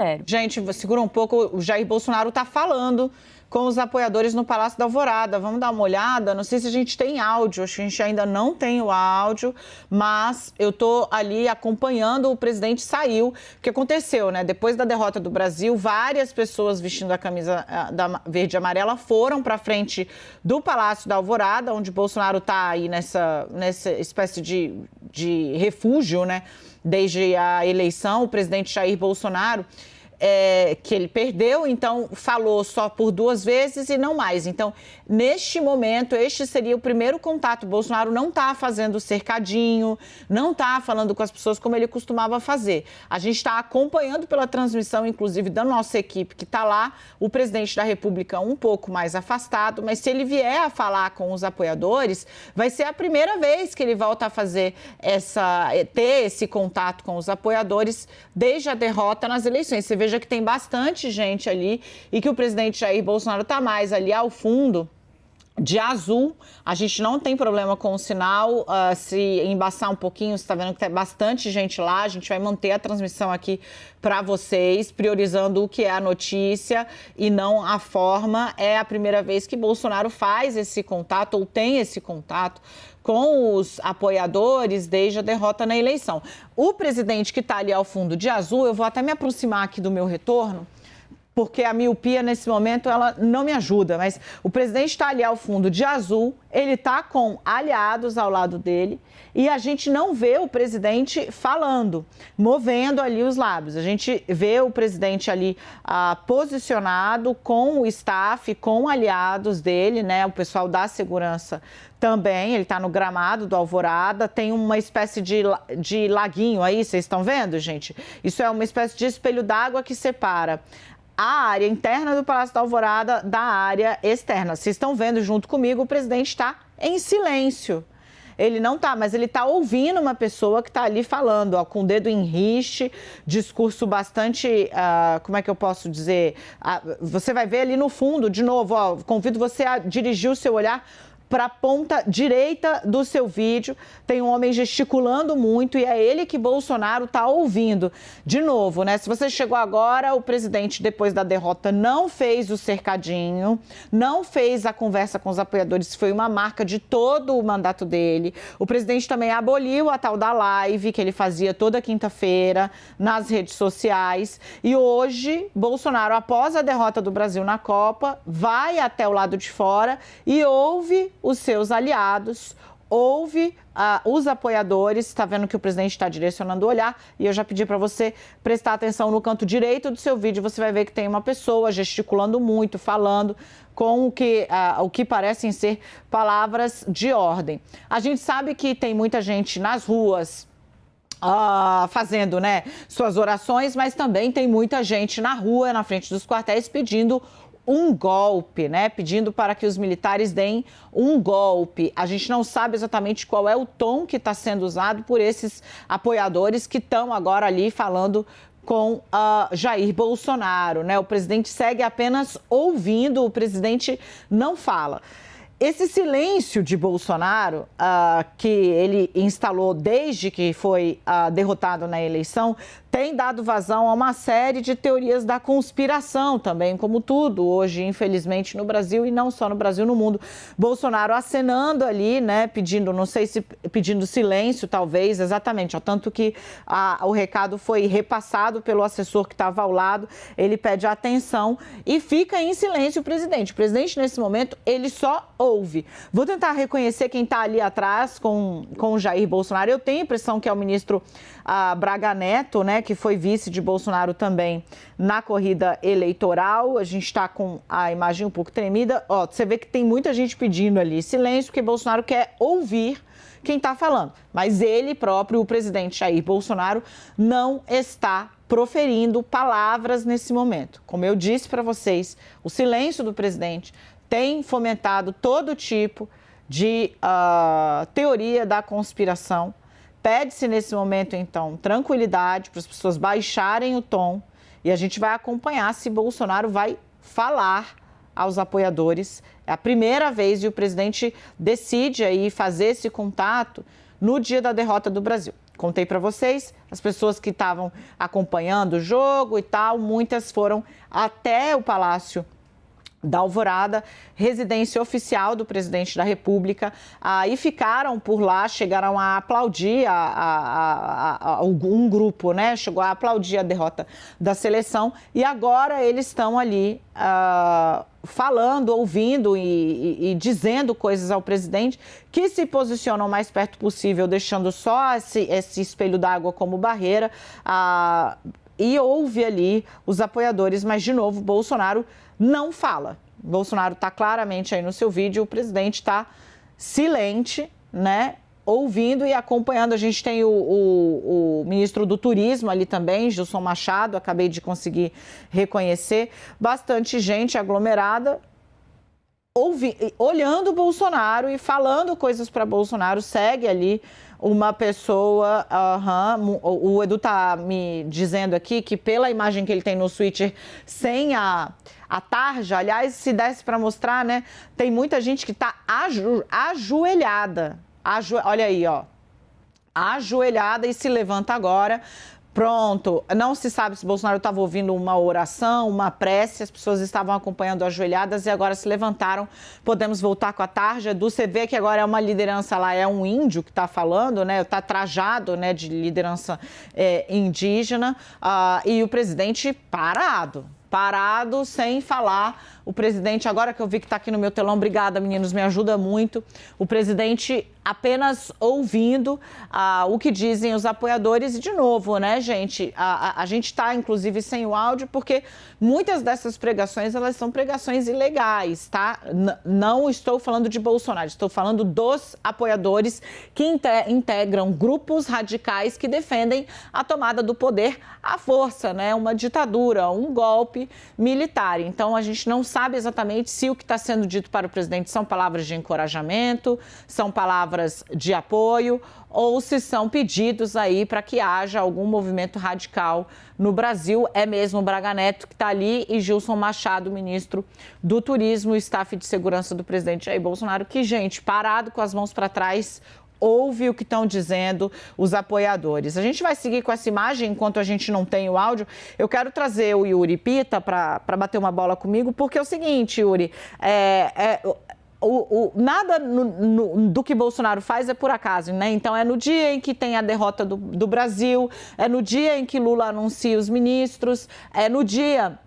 Sério. Gente, segura um pouco, o Jair Bolsonaro está falando com os apoiadores no Palácio da Alvorada. Vamos dar uma olhada? Não sei se a gente tem áudio, acho que a gente ainda não tem o áudio, mas eu estou ali acompanhando, o presidente saiu. O que aconteceu, né? Depois da derrota do Brasil, várias pessoas vestindo a camisa da verde e amarela foram para frente do Palácio da Alvorada, onde Bolsonaro está aí nessa espécie de refúgio, né? Desde a eleição, o presidente Jair Bolsonaro, que ele perdeu, então falou só por 2 vezes e não mais. Então, neste momento, este seria o primeiro contato. O Bolsonaro não está fazendo cercadinho, não está falando com as pessoas como ele costumava fazer. A gente está acompanhando pela transmissão, inclusive, da nossa equipe que está lá, o presidente da República um pouco mais afastado, mas se ele vier a falar com os apoiadores, vai ser a primeira vez que ele volta a fazer ter esse contato com os apoiadores desde a derrota nas eleições. Você veja que tem bastante gente ali e que o presidente Jair Bolsonaro está mais ali ao fundo, de azul. A gente não tem problema com o sinal, se embaçar um pouquinho, você está vendo que tem bastante gente lá, a gente vai manter a transmissão aqui para vocês, priorizando o que é a notícia e não a forma. É a primeira vez que Bolsonaro faz esse contato ou tem esse contato com os apoiadores desde a derrota na eleição. O presidente que está ali ao fundo de azul, eu vou até me aproximar aqui do meu retorno, porque a miopia, nesse momento, ela não me ajuda, mas o presidente está ali ao fundo de azul, ele está com aliados ao lado dele e a gente não vê o presidente falando, movendo ali os lábios. A gente vê o presidente ali posicionado com o staff, com aliados dele, né, o pessoal da segurança também, ele está no gramado do Alvorada, tem uma espécie de laguinho aí, vocês estão vendo, gente? Isso é uma espécie de espelho d'água que separa a área interna do Palácio da Alvorada da área externa. Vocês estão vendo junto comigo, o presidente está em silêncio. Ele não está, mas ele está ouvindo uma pessoa que está ali falando, ó, com o dedo em riste, discurso bastante, como é que eu posso dizer? Você vai ver ali no fundo, de novo, ó, convido você a dirigir o seu olhar para a ponta direita do seu vídeo, tem um homem gesticulando muito e é ele que Bolsonaro está ouvindo. De novo, né? Se você chegou agora, o presidente, depois da derrota, não fez o cercadinho, não fez a conversa com os apoiadores, foi uma marca de todo o mandato dele. O presidente também aboliu a tal da live que ele fazia toda quinta-feira nas redes sociais. E hoje, Bolsonaro, após a derrota do Brasil na Copa, vai até o lado de fora e ouve os seus aliados, ouve os apoiadores. Está vendo que o presidente está direcionando o olhar e eu já pedi para você prestar atenção no canto direito do seu vídeo. Você vai ver que tem uma pessoa gesticulando muito, falando com o que parecem ser palavras de ordem. A gente sabe que tem muita gente nas ruas fazendo, né, suas orações, mas também tem muita gente na rua, na frente dos quartéis, pedindo um golpe, né? Pedindo para que os militares deem um golpe. A gente não sabe exatamente qual é o tom que está sendo usado por esses apoiadores que estão agora ali falando com Jair Bolsonaro, né? O presidente segue apenas ouvindo, o presidente não fala. Esse silêncio de Bolsonaro, que ele instalou desde que foi derrotado na eleição, tem dado vazão a uma série de teorias da conspiração também, como tudo hoje, infelizmente, no Brasil e não só no Brasil, no mundo. Bolsonaro acenando ali, né, pedindo, não sei se pedindo silêncio, talvez, exatamente, ó, tanto que o recado foi repassado pelo assessor que estava ao lado, ele pede atenção e fica em silêncio o presidente. O presidente, nesse momento, ele só ouve. Vou tentar reconhecer quem está ali atrás com o Jair Bolsonaro. Eu tenho a impressão que é o ministro Braga Neto, né, que foi vice de Bolsonaro também na corrida eleitoral. A gente está com a imagem um pouco tremida. Ó, você vê que tem muita gente pedindo ali silêncio, porque Bolsonaro quer ouvir quem está falando. Mas ele próprio, o presidente Jair Bolsonaro, não está proferindo palavras nesse momento. Como eu disse para vocês, o silêncio do presidente tem fomentado todo tipo de teoria da conspiração. Pede-se nesse momento, então, tranquilidade para as pessoas baixarem o tom e a gente vai acompanhar se Bolsonaro vai falar aos apoiadores. É a primeira vez e o presidente decide aí fazer esse contato no dia da derrota do Brasil. contei para vocês, as pessoas que estavam acompanhando o jogo e tal, muitas foram até o Palácio da Alvorada, residência oficial do presidente da República, e ficaram por lá, chegaram a aplaudir um grupo, né? Chegou a aplaudir a derrota da seleção e agora eles estão ali falando, ouvindo e dizendo coisas ao presidente que se posicionam o mais perto possível, deixando só esse espelho d'água como barreira. E houve ali os apoiadores, mas de novo, Bolsonaro não fala. Bolsonaro está claramente aí no seu vídeo, o presidente está silente, né? Ouvindo e acompanhando. A gente tem o ministro do Turismo ali também, Gilson Machado, acabei de conseguir reconhecer. Bastante gente aglomerada, olhando o Bolsonaro e falando coisas para Bolsonaro. Segue ali uma pessoa, o Edu tá me dizendo aqui que pela imagem que ele tem no Twitter, sem a tarja, aliás, se desse para mostrar, né, tem muita gente que tá ajoelhada, olha aí, ó, ajoelhada e se levanta agora. Pronto, não se sabe se Bolsonaro estava ouvindo uma oração, uma prece, as pessoas estavam acompanhando ajoelhadas e agora se levantaram. Podemos voltar com a tarja. Você vê que agora é uma liderança lá, é um índio que está falando, né? Está trajado, né, de liderança indígena, e o presidente parado, sem falar. O presidente, agora que eu vi que está aqui no meu telão, obrigada, meninos, me ajuda muito. O presidente apenas ouvindo o que dizem os apoiadores. E, de novo, né, gente, a gente está, inclusive, sem o áudio, porque muitas dessas pregações, elas são pregações ilegais, tá? Não estou falando de Bolsonaro, estou falando dos apoiadores que integram grupos radicais que defendem a tomada do poder à força, né? Uma ditadura, um golpe militar. Então, a gente não sabe exatamente se o que está sendo dito para o presidente são palavras de encorajamento, são palavras de apoio ou se são pedidos aí para que haja algum movimento radical no Brasil. É mesmo Braga Neto que está ali e Gilson Machado, ministro do Turismo e staff de segurança do presidente Jair Bolsonaro, que, gente, parado com as mãos para trás, ouve o que estão dizendo os apoiadores. A gente vai seguir com essa imagem enquanto a gente não tem o áudio. Eu quero trazer o Yuri Pita para bater uma bola comigo, porque é o seguinte, Yuri, nada do que Bolsonaro faz é por acaso, né? Então é no dia em que tem a derrota do Brasil, é no dia em que Lula anuncia os ministros, é no dia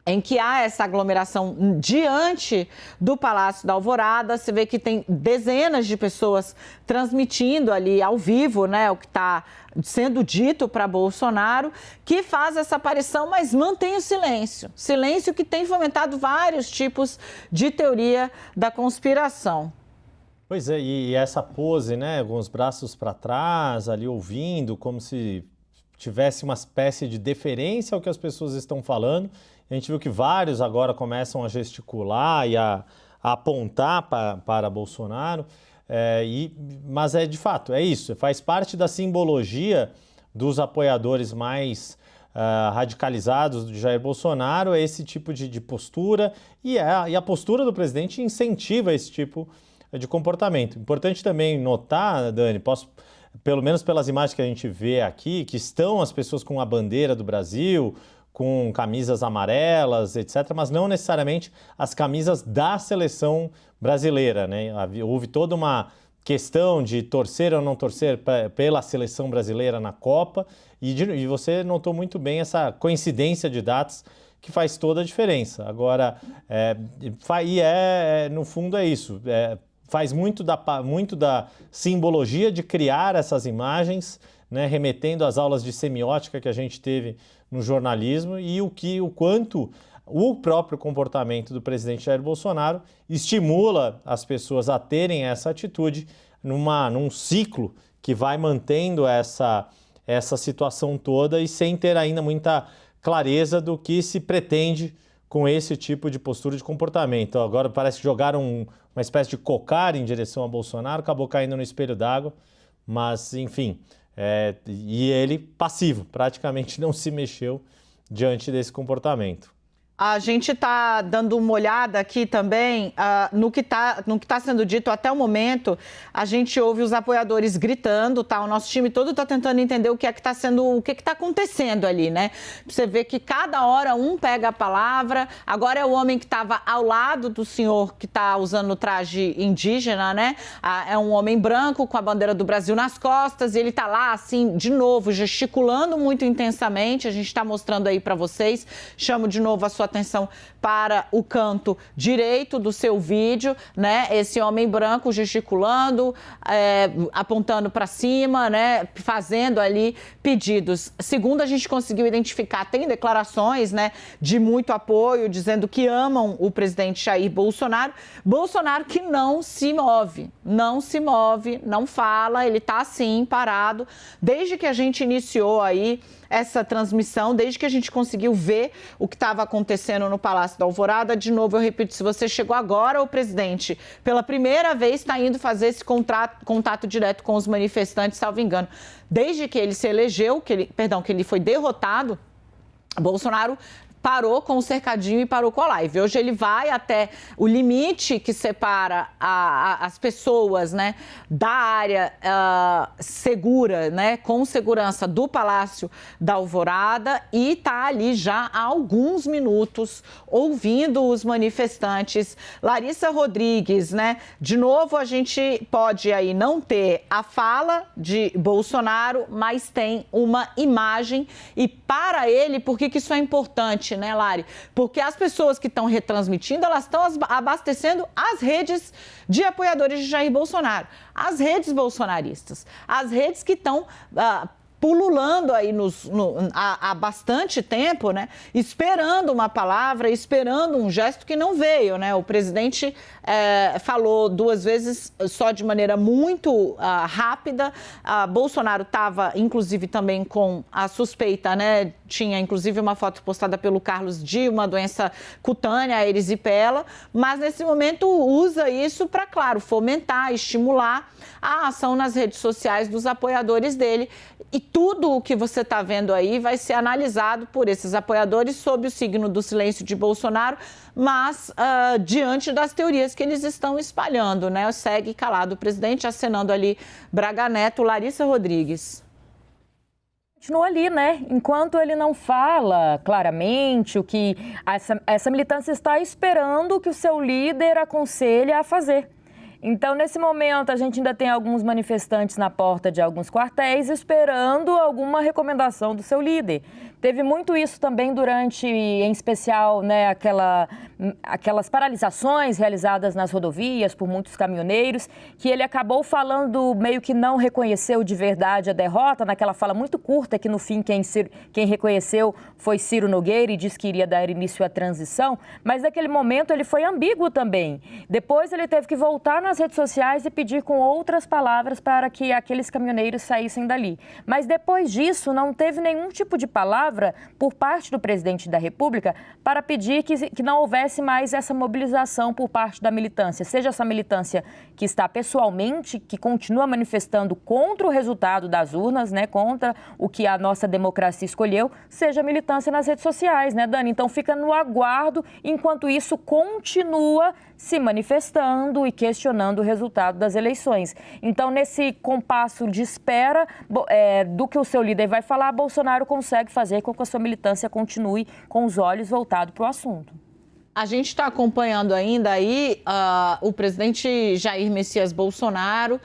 em que há essa aglomeração diante do Palácio da Alvorada. Você vê que tem dezenas de pessoas transmitindo ali ao vivo, né, o que está sendo dito para Bolsonaro, que faz essa aparição, mas mantém o silêncio. Silêncio que tem fomentado vários tipos de teoria da conspiração. Pois é, e essa pose, né, com os braços para trás, ali ouvindo, como se tivesse uma espécie de deferência ao que as pessoas estão falando. A gente viu que vários agora começam a gesticular e a apontar para Bolsonaro, mas de fato, é isso, faz parte da simbologia dos apoiadores mais radicalizados de Jair Bolsonaro, esse tipo de postura, e a postura do presidente incentiva esse tipo de comportamento. Importante também notar, Dani, pelo menos pelas imagens que a gente vê aqui, que estão as pessoas com a bandeira do Brasil, com camisas amarelas, etc., mas não necessariamente as camisas da seleção brasileira, né? Houve toda uma questão de torcer ou não torcer pela seleção brasileira na Copa, e você notou muito bem essa coincidência de datas que faz toda a diferença. Agora, no fundo é isso, faz muito da simbologia de criar essas imagens, né, remetendo às aulas de semiótica que a gente teve no jornalismo, e o quanto o próprio comportamento do presidente Jair Bolsonaro estimula as pessoas a terem essa atitude num ciclo que vai mantendo essa situação toda e sem ter ainda muita clareza do que se pretende com esse tipo de postura de comportamento. Agora parece que jogaram uma espécie de cocar em direção a Bolsonaro, acabou caindo no espelho d'água, mas enfim, e ele passivo, praticamente não se mexeu diante desse comportamento. A gente está dando uma olhada aqui também no que está sendo dito até o momento. A gente ouve os apoiadores gritando, tá? O nosso time todo está tentando entender o que está acontecendo ali, né? Você vê que cada hora um pega a palavra. Agora é o homem que estava ao lado do senhor que está usando o traje indígena, né? É um homem branco com a bandeira do Brasil nas costas e ele está lá, assim, de novo, gesticulando muito intensamente. A gente está mostrando aí para vocês. Chamo de novo a sua atenção para o canto direito do seu vídeo, né? Esse homem branco gesticulando, apontando para cima, né? Fazendo ali pedidos. Segundo a gente conseguiu identificar, tem declarações, né? De muito apoio, dizendo que amam o presidente Jair Bolsonaro. Bolsonaro que não se move, não fala, ele está assim, parado. Desde que a gente iniciou aí essa transmissão, desde que a gente conseguiu ver o que estava acontecendo no Palácio da Alvorada. De novo, eu repito, se você chegou agora, o presidente, pela primeira vez, está indo fazer esse contato direto com os manifestantes, salvo engano. Desde que ele se elegeu, que ele foi derrotado, Bolsonaro parou com o cercadinho e parou com a live. Hoje ele vai até o limite que separa as pessoas, né, da área segura, né, com segurança do Palácio da Alvorada e está ali já há alguns minutos ouvindo os manifestantes. Larissa Rodrigues, né, de novo a gente pode aí não ter a fala de Bolsonaro, mas tem uma imagem e para ele, por que isso é importante, né, Lari? Porque as pessoas que estão retransmitindo, elas estão abastecendo as redes de apoiadores de Jair Bolsonaro, as redes bolsonaristas, as redes que estão pululando aí há bastante tempo, né? Esperando uma palavra, esperando um gesto que não veio, né? O presidente falou 2 vezes só de maneira muito rápida. Bolsonaro estava, inclusive, também com a suspeita, né? Tinha, inclusive, uma foto postada pelo Carlos de uma doença cutânea, a erisipela, mas nesse momento usa isso para, claro, fomentar, estimular a ação nas redes sociais dos apoiadores dele. E tudo o que você está vendo aí vai ser analisado por esses apoiadores sob o signo do silêncio de Bolsonaro, mas diante das teorias que eles estão espalhando, né? Segue calado o presidente, acenando ali Braga Neto. Larissa Rodrigues. Continua ali, né? Enquanto ele não fala claramente o que essa militância está esperando que o seu líder aconselhe a fazer. Então, nesse momento, a gente ainda tem alguns manifestantes na porta de alguns quartéis esperando alguma recomendação do seu líder. Teve muito isso também durante, em especial, né, aquelas paralisações realizadas nas rodovias por muitos caminhoneiros, que ele acabou falando, meio que não reconheceu de verdade a derrota, naquela fala muito curta que, no fim, quem reconheceu foi Ciro Nogueira e disse que iria dar início à transição, mas naquele momento ele foi ambíguo também. Depois ele teve que voltar nas redes sociais e pedir com outras palavras para que aqueles caminhoneiros saíssem dali. Mas depois disso, não teve nenhum tipo de palavra por parte do presidente da República para pedir que não houvesse mais essa mobilização por parte da militância, seja essa militância que está pessoalmente, que continua manifestando contra o resultado das urnas, né, contra o que a nossa democracia escolheu, seja a militância nas redes sociais, né, Dani? Então fica no aguardo, enquanto isso continua se manifestando e questionando o resultado das eleições. Então, nesse compasso de espera do que o seu líder vai falar, Bolsonaro consegue fazer com que a sua militância continue com os olhos voltados para o assunto. A gente está acompanhando ainda aí o presidente Jair Messias Bolsonaro.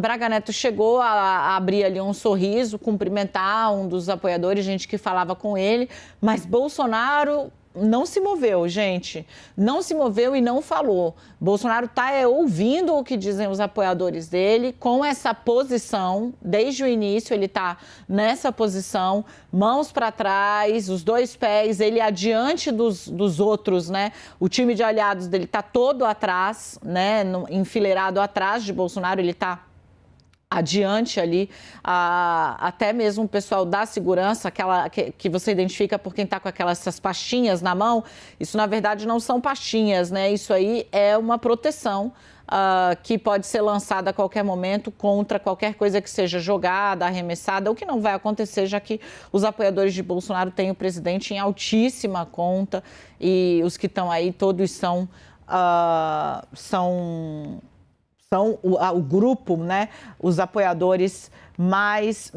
Braga Neto chegou a abrir ali um sorriso, cumprimentar um dos apoiadores, gente que falava com ele, mas Bolsonaro não se moveu, gente. Não se moveu e não falou. Bolsonaro está ouvindo o que dizem os apoiadores dele, com essa posição, desde o início ele está nessa posição, mãos para trás, os 2 pés, ele adiante dos outros, né? O time de aliados dele está todo atrás, né? Enfileirado atrás de Bolsonaro, ele está adiante ali, até mesmo o pessoal da segurança, aquela que você identifica por quem está com essas pastinhas na mão, isso na verdade não são pastinhas, né? Isso aí é uma proteção que pode ser lançada a qualquer momento contra qualquer coisa que seja jogada, arremessada, o que não vai acontecer, já que os apoiadores de Bolsonaro têm o presidente em altíssima conta e os que estão aí todos são o grupo, né? Os apoiadores mais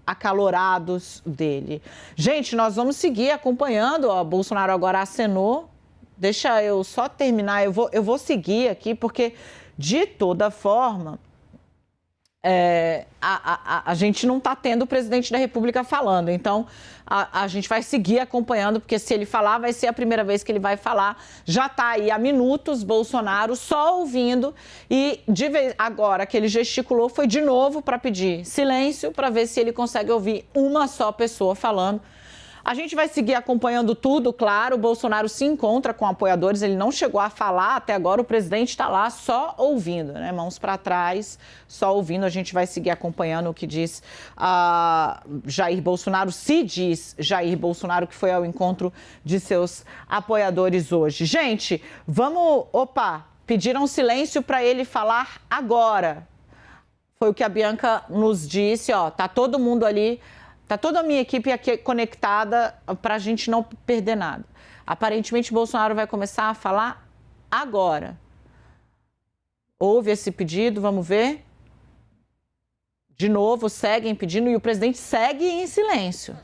acalorados dele. Gente, nós vamos seguir acompanhando. Ó, Bolsonaro agora acenou. Deixa eu só terminar. Eu vou seguir aqui, porque de toda forma a gente não está tendo o presidente da República falando. Então, a gente vai seguir acompanhando, porque se ele falar, vai ser a primeira vez que ele vai falar. Já está aí há minutos Bolsonaro só ouvindo e agora que ele gesticulou foi de novo para pedir silêncio, para ver se ele consegue ouvir uma só pessoa falando. A gente vai seguir acompanhando tudo, claro. O Bolsonaro se encontra com apoiadores, ele não chegou a falar até agora, o presidente está lá só ouvindo, né? Mãos para trás, só ouvindo. A gente vai seguir acompanhando o que diz Jair Bolsonaro, se diz Jair Bolsonaro, que foi ao encontro de seus apoiadores hoje. Gente, vamos... pediram silêncio para ele falar agora. Foi o que a Bianca nos disse, ó, tá todo mundo ali... Está toda a minha equipe aqui conectada para a gente não perder nada. Aparentemente, Bolsonaro vai começar a falar agora. Houve esse pedido, vamos ver. De novo, seguem pedindo e o presidente segue em silêncio.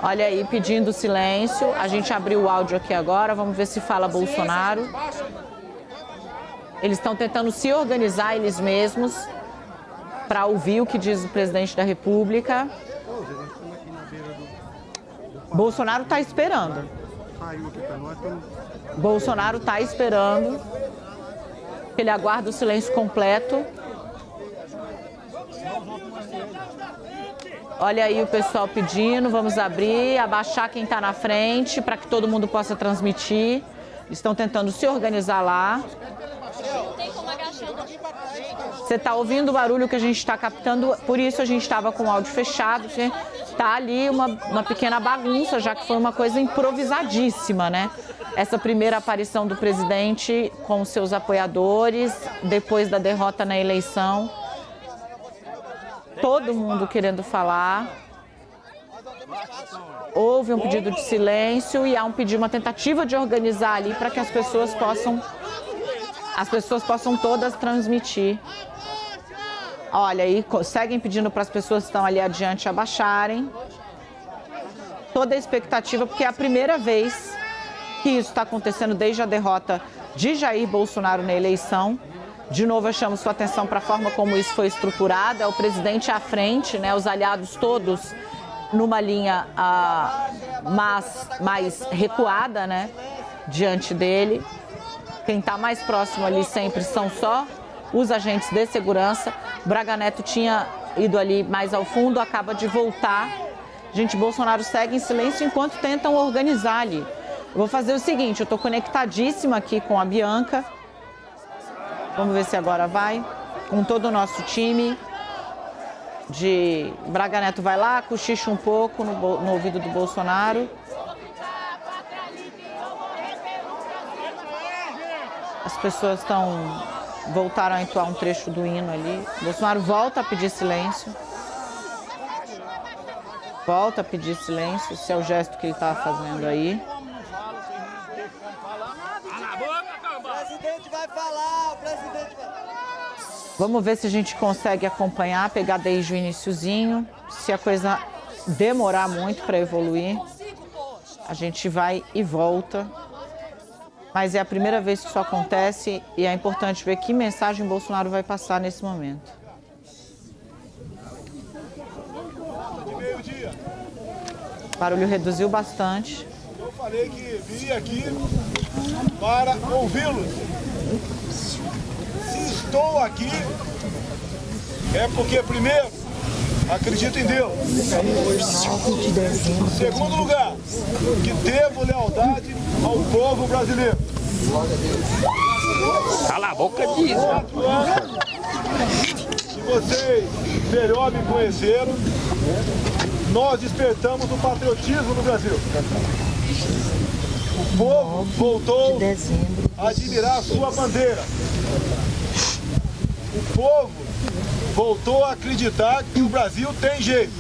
Olha aí, pedindo silêncio. A gente abriu o áudio aqui agora, vamos ver se fala Bolsonaro. Eles estão tentando se organizar eles mesmos para ouvir o que diz o presidente da República. Bolsonaro está esperando. Bolsonaro está esperando. Ele aguarda o silêncio completo. Olha aí o pessoal pedindo, vamos abrir, abaixar quem está na frente para que todo mundo possa transmitir. Eles estão tentando se organizar lá. Você está ouvindo o barulho que a gente está captando, por isso a gente estava com o áudio fechado, porque está ali uma pequena bagunça, já que foi uma coisa improvisadíssima, né? Essa primeira aparição do presidente com seus apoiadores, depois da derrota na eleição. Todo mundo querendo falar. Houve um pedido de silêncio e há uma tentativa de organizar ali para que as pessoas possam todas transmitir. Olha aí, seguem pedindo para as pessoas que estão ali adiante abaixarem. Toda a expectativa, porque é a primeira vez que isso está acontecendo desde a derrota de Jair Bolsonaro na eleição. De novo, eu chamo sua atenção para a forma como isso foi estruturado. É o presidente à frente, né, os aliados todos numa linha mais recuada, né, diante dele. Quem está mais próximo ali sempre são só os agentes de segurança. Braga Neto tinha ido ali mais ao fundo, acaba de voltar. Gente, Bolsonaro segue em silêncio enquanto tentam organizar ali. Eu vou fazer o seguinte, eu estou conectadíssima aqui com a Bianca. Vamos ver se agora vai. Com todo o nosso time. Braga Neto vai lá, cochicha um pouco no ouvido do Bolsonaro. As pessoas voltaram a entoar um trecho do hino ali. Bolsonaro volta a pedir silêncio. Volta a pedir silêncio. Esse é o gesto que ele está fazendo aí. O presidente vai falar, o presidente vai falar. Vamos ver se a gente consegue acompanhar, pegar desde o iniciozinho. Se a coisa demorar muito para evoluir, a gente vai e volta. Mas é a primeira vez que isso acontece e é importante ver que mensagem Bolsonaro vai passar nesse momento. O barulho reduziu bastante. Eu falei que vim aqui para ouvi-los. Se estou aqui, é porque, primeiro, acredito em Deus. Segundo lugar, que devo lealdade ao povo brasileiro. Cala a boca disso. Se vocês melhor me conheceram, nós despertamos o patriotismo no Brasil. O povo voltou a admirar a sua bandeira. O povo voltou a acreditar que o Brasil tem jeito.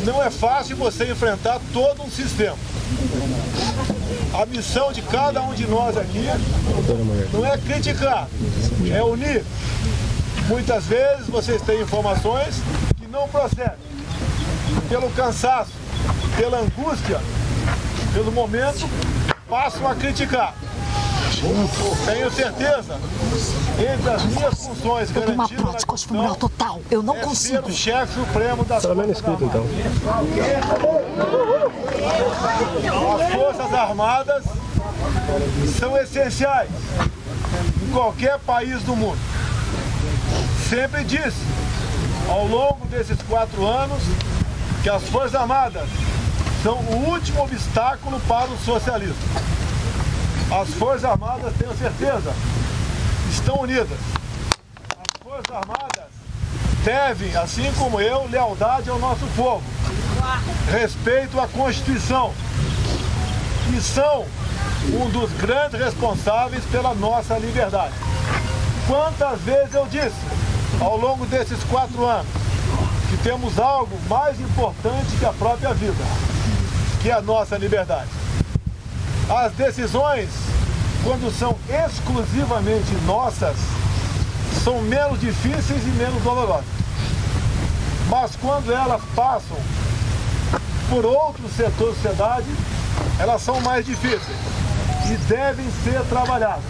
Não é fácil você enfrentar todo um sistema. A missão de cada um de nós aqui não é criticar, é unir. Muitas vezes vocês têm informações que não procedem. Pelo cansaço, pela angústia, pelo momento, passam a criticar. Tenho certeza, entre as minhas funções garantidas na Constituição, total. Eu não ser o chefe supremo das Forças Armadas. As Forças Armadas são essenciais em qualquer país do mundo. Sempre disse, ao longo desses 4 anos, que as Forças Armadas são o último obstáculo para o socialismo. As Forças Armadas, tenho certeza, estão unidas. As Forças Armadas devem, assim como eu, lealdade ao nosso povo, respeito à Constituição, e são um dos grandes responsáveis pela nossa liberdade. Quantas vezes eu disse, ao longo desses 4 anos, que temos algo mais importante que a própria vida, que é a nossa liberdade. As decisões, quando são exclusivamente nossas, são menos difíceis e menos dolorosas. Mas quando elas passam por outros setores da sociedade, elas são mais difíceis e devem ser trabalhadas.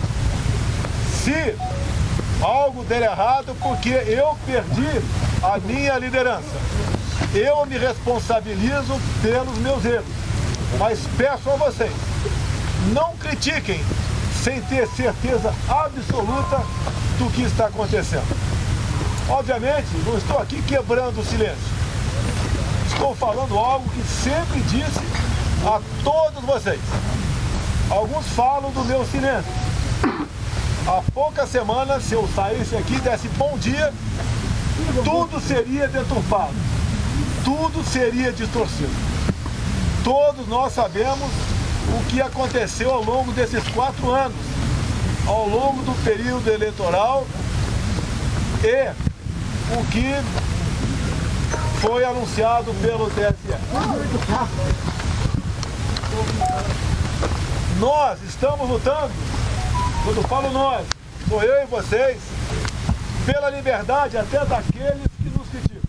Se algo der errado, porque eu perdi a minha liderança, eu me responsabilizo pelos meus erros, mas peço a vocês, não critiquem sem ter certeza absoluta do que está acontecendo. Obviamente, não estou aqui quebrando o silêncio. Estou falando algo que sempre disse a todos vocês. Alguns falam do meu silêncio. Há poucas semanas, se eu saísse aqui e desse bom dia, tudo seria deturpado. Tudo seria distorcido. Todos nós sabemos o que aconteceu ao longo desses 4 anos, ao longo do período eleitoral e o que foi anunciado pelo TSE. Nós estamos lutando, quando falo nós, sou eu e vocês, pela liberdade até daqueles que nos criticam.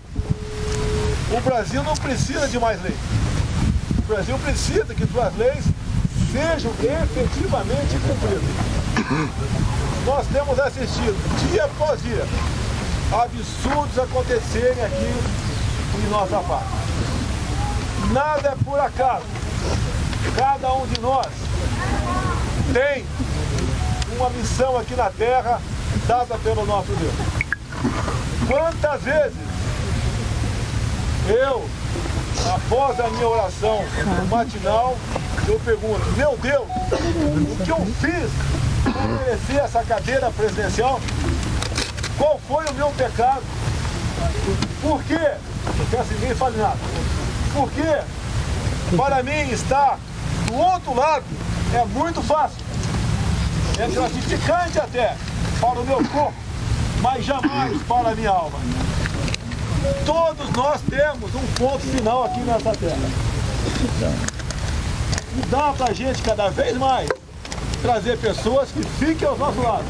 O Brasil não precisa de mais leis. O Brasil precisa que suas leis sejam efetivamente cumpridas. Nós temos assistido, dia após dia, absurdos acontecerem aqui em nossa parte. Nada é por acaso. Cada um de nós tem uma missão aqui na Terra dada pelo nosso Deus. Quantas vezes eu, após a minha oração matinal, eu pergunto, meu Deus, o que eu fiz para merecer essa cadeira presidencial? Qual foi o meu pecado? Por quê? Não quero que ninguém fale nada. Porque para mim estar do outro lado é muito fácil. É gratificante até para o meu corpo, mas jamais para a minha alma. Todos nós temos um ponto final aqui nessa terra. E dá pra gente cada vez mais trazer pessoas que fiquem ao nosso lado.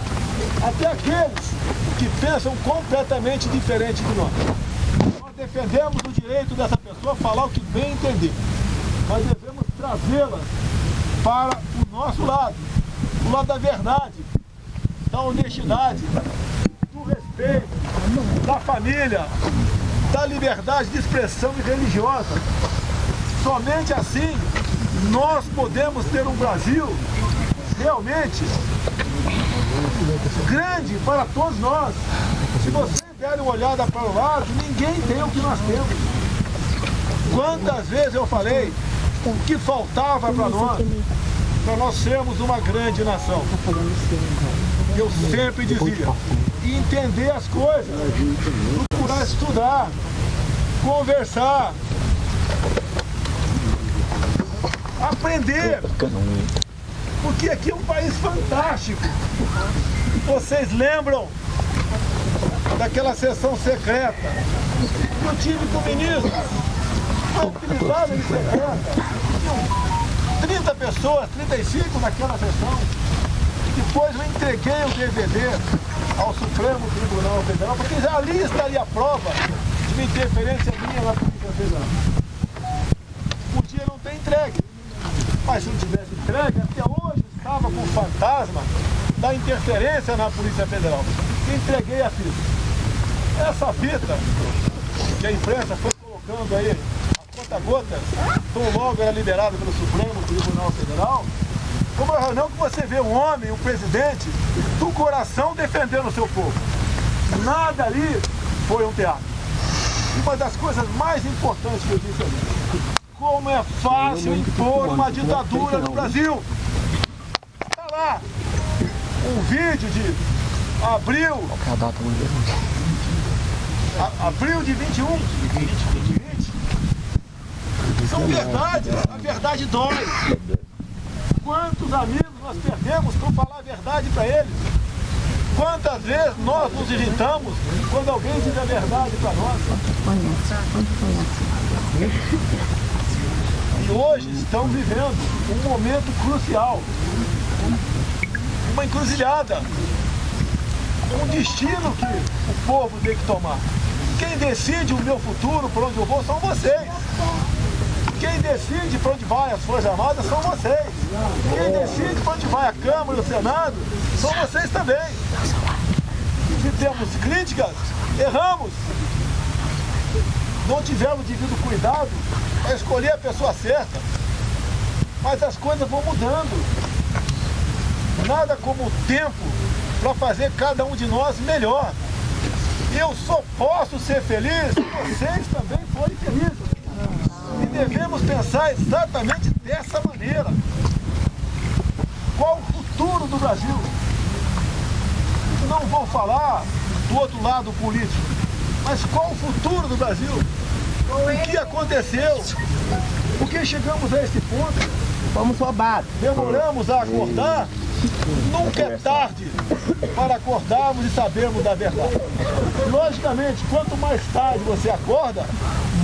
Até aqueles que pensam completamente diferente de nós. Nós defendemos o direito dessa pessoa a falar o que bem entender. Mas devemos trazê-la para o nosso lado. O lado da verdade, da honestidade, do respeito, da família, da liberdade de expressão e religiosa. Somente assim nós podemos ter um Brasil realmente grande para todos nós. Se vocês derem uma olhada para o lado, ninguém tem o que nós temos. Quantas vezes eu falei o que faltava para nós? para nós sermos uma grande nação. Eu sempre dizia, entender as coisas, procurar estudar, conversar, aprender, porque aqui é um país fantástico. Vocês lembram daquela sessão secreta que eu tive com o ministro? Foi utilizada de secreta. 30 pessoas, 35 naquela sessão. Depois eu entreguei o DVD ao Supremo Tribunal Federal, porque já ali estaria a prova de uma interferência minha na Polícia Federal. Podia não ter entregue, mas se eu tivesse entregue, até hoje estava com o fantasma da interferência na Polícia Federal. Entreguei a fita. Essa fita que a imprensa foi colocando aí, a conta-gotas, tão logo era liberada pelo Supremo Tribunal Federal, como a reunião que você vê um homem, um presidente, do coração defendendo o seu povo. Nada ali foi um teatro. Uma das coisas mais importantes que eu disse ali, como é fácil impor uma ditadura no Brasil. Está lá um vídeo de abril de 21, de 20. São verdades, a verdade dói. Quantos amigos nós perdemos por falar a verdade para eles? Quantas vezes nós nos irritamos quando alguém diz a verdade para nós? E hoje estamos vivendo um momento crucial, uma encruzilhada, um destino que o povo tem que tomar. Quem decide o meu futuro, para onde eu vou, são vocês. Quem decide para onde vai as Forças Armadas são vocês. Quem decide para onde vai a Câmara e o Senado são vocês também. Se temos críticas, erramos. Não tivemos devido cuidado para escolher a pessoa certa. Mas as coisas vão mudando. Nada como o tempo para fazer cada um de nós melhor. Eu só posso ser feliz se vocês também forem felizes. E devemos pensar exatamente dessa maneira. Qual o futuro do Brasil? Não vou falar do outro lado político, mas qual o futuro do Brasil? O que aconteceu? Por que chegamos a esse ponto? Fomos roubados. Demoramos a acordar? Nunca é tarde para acordarmos e sabermos da verdade. Logicamente, quanto mais tarde você acorda,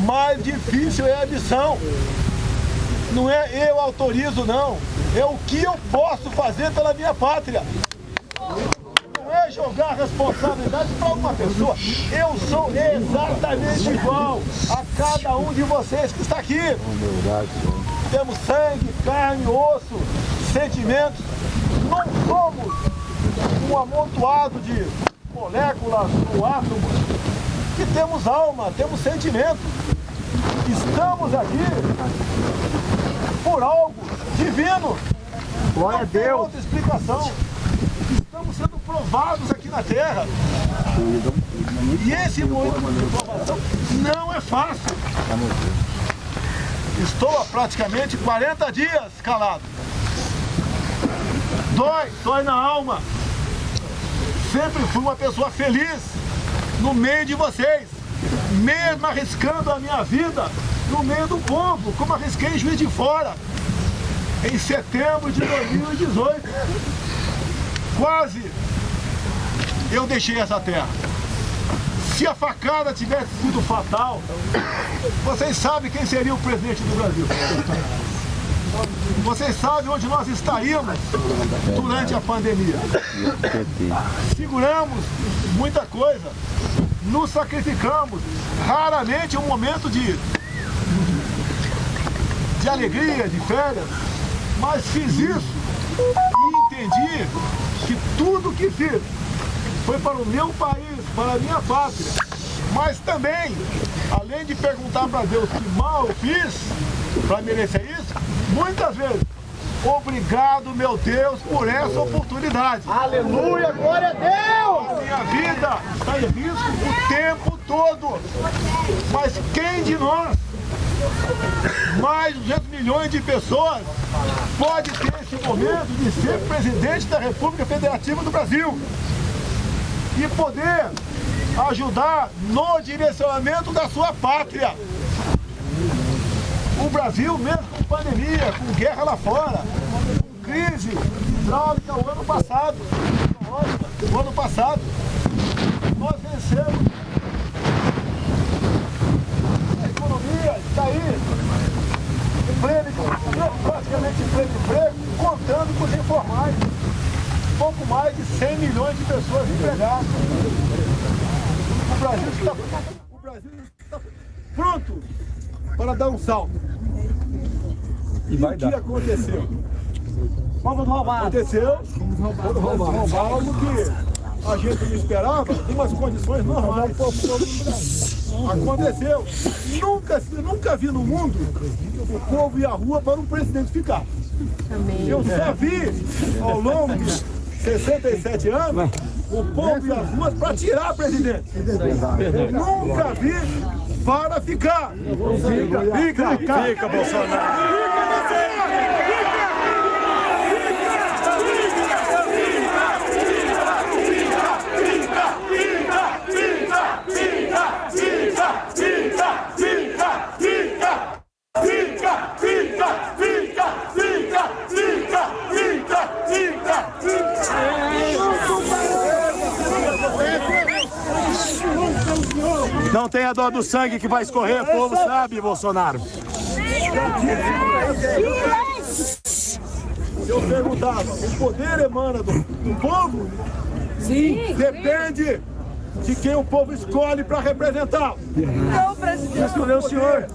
mais difícil é a missão. Não é eu autorizo, não. É o que eu posso fazer pela minha pátria. Não é jogar a responsabilidade para uma pessoa. Eu sou exatamente igual a cada um de vocês que está aqui. Temos sangue, carne, osso, sentimentos. Não somos um amontoado de moléculas ou átomos. Que temos alma, temos sentimento. Estamos aqui por algo divino. Glória a Deus. Não tem outra explicação. Estamos sendo provados aqui na Terra. E esse momento de provação não é fácil. Estou há praticamente 40 dias calado. Dói na alma. Sempre fui uma pessoa feliz no meio de vocês, mesmo arriscando a minha vida no meio do povo, como arrisquei em Juiz de Fora, em setembro de 2018. Quase eu deixei essa terra. Se a facada tivesse sido fatal, vocês sabem quem seria o presidente do Brasil. Vocês sabem onde nós estaríamos durante a pandemia. Seguramos muita coisa, nos sacrificamos, raramente um momento de alegria, de férias, mas fiz isso e entendi que tudo que fiz foi para o meu país, para a minha pátria. Mas também, além de perguntar para Deus que mal eu fiz para merecer isso, muitas vezes, obrigado, meu Deus, por essa oportunidade. Aleluia, glória a Deus! A minha vida está em risco o tempo todo. Mas quem de nós mais de 200 milhões de pessoas pode ter esse momento de ser presidente da República Federativa do Brasil e poder ajudar no direcionamento da sua pátria. O Brasil, mesmo com pandemia, com guerra lá fora, com crise hidráulica o ano passado, nós vencemos. A economia está aí, praticamente em pleno emprego, contando com os informais. Pouco mais de 100 milhões de pessoas empregadas. O Brasil está pronto para dar um salto. E o que aconteceu? Vamos roubar. Aconteceu algo que a gente não esperava, em umas condições normais. Aconteceu. Nunca vi no mundo o povo ir à rua para um presidente ficar. Eu só vi, ao longo de 67 anos, o povo ir às ruas para tirar presidente. Eu nunca vi para ficar. Fica, Bolsonaro. Não tenha dó do sangue que vai escorrer, o povo sabe, Bolsonaro. Eu perguntava, o poder emana do povo? Sim. Depende de quem o povo escolhe para representar. Não, presidente. Escolheu o senhor.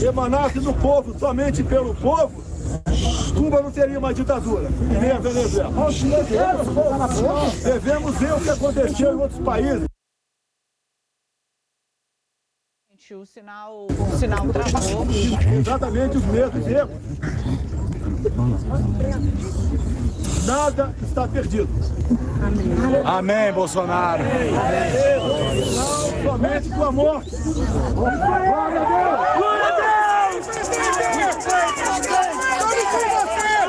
Emanasse do povo, somente pelo povo, Cuba não seria uma ditadura, e nem a Venezuela. Devemos ver o que aconteceu em outros países. O sinal travou. Exatamente os mesmos erros. Nada está perdido. Amém, Bolsonaro. Não somente com a morte. Glória a Deus!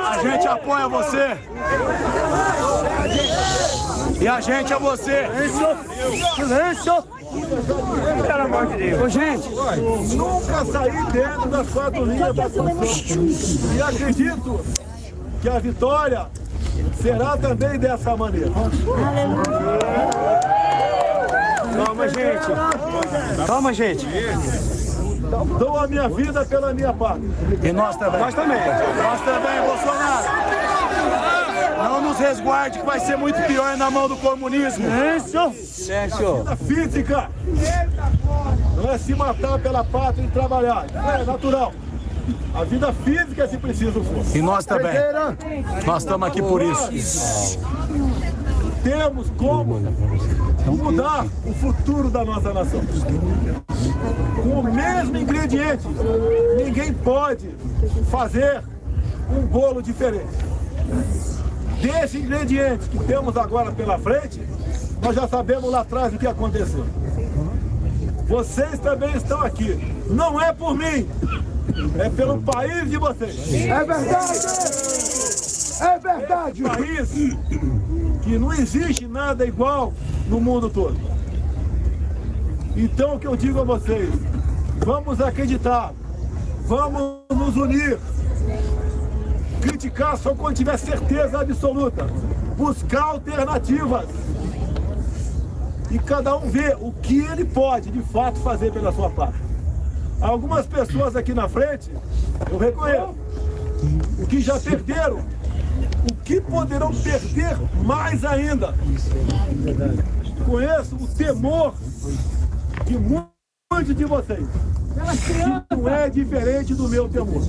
A gente apoia você. E a gente é você. Silêncio! Pelo amor de Deus. Ô, gente! Nunca saí dentro das 4 linhas da Constituição. E acredito que a vitória será também dessa maneira. Calma, gente. Calma, gente. Dou a minha vida pela minha pátria. E nós também. Nós também. Nós também, Bolsonaro. Não nos resguarde, que vai ser muito pior na mão do comunismo. A vida física não é se matar pela pátria e trabalhar. É natural. A vida física, se preciso for. E nós também. Nós estamos aqui por isso. Temos como mudar o futuro da nossa nação. Com o mesmo ingrediente, ninguém pode fazer um bolo diferente. Desse ingrediente que temos agora pela frente, nós já sabemos lá atrás o que aconteceu. Vocês também estão aqui. Não é por mim, é pelo país de vocês. É verdade! É verdade! Um país que não existe nada igual no mundo todo. Então o que eu digo a vocês, vamos acreditar, vamos nos unir, criticar só quando tiver certeza absoluta, buscar alternativas e cada um ver o que ele pode de fato fazer pela sua parte. Algumas pessoas aqui na frente, eu reconheço, o que já perderam, o que poderão perder mais ainda. Conheço o temor de muitos de vocês, que não é diferente do meu temor.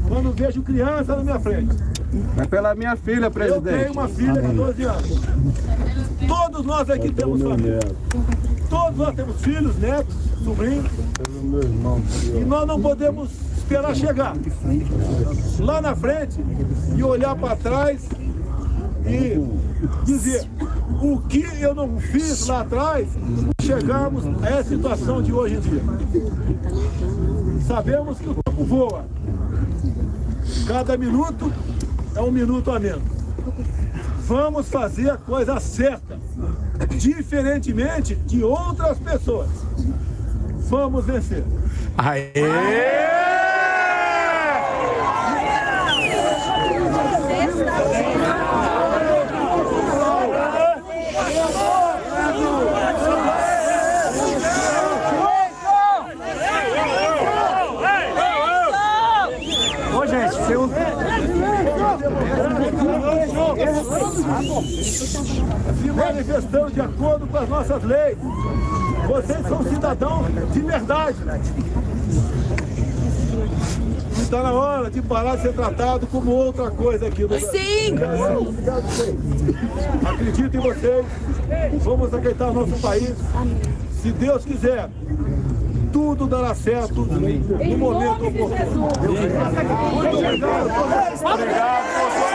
Quando vejo criança na minha frente. É pela minha filha, presidente. Eu tenho uma filha de 12 anos. Todos nós aqui temos família. Todos nós temos filhos, netos, sobrinhos. E nós não podemos esperar chegar lá na frente e olhar para trás e dizer o que eu não fiz lá atrás chegarmos a essa situação de hoje em dia. Sabemos que o tempo voa. Cada minuto é um minuto a menos. Vamos fazer a coisa certa, diferentemente de outras pessoas. Vamos vencer. Aê! Ô, gente, se manifestando de acordo com as nossas leis. Vocês são cidadãos de verdade. Está na hora de parar de ser tratado como outra coisa aqui no Brasil. Sim! Acredito em vocês. Vamos acreditar no nosso país. Se Deus quiser, tudo dará certo no momento oportuno. Muito obrigado. Obrigado,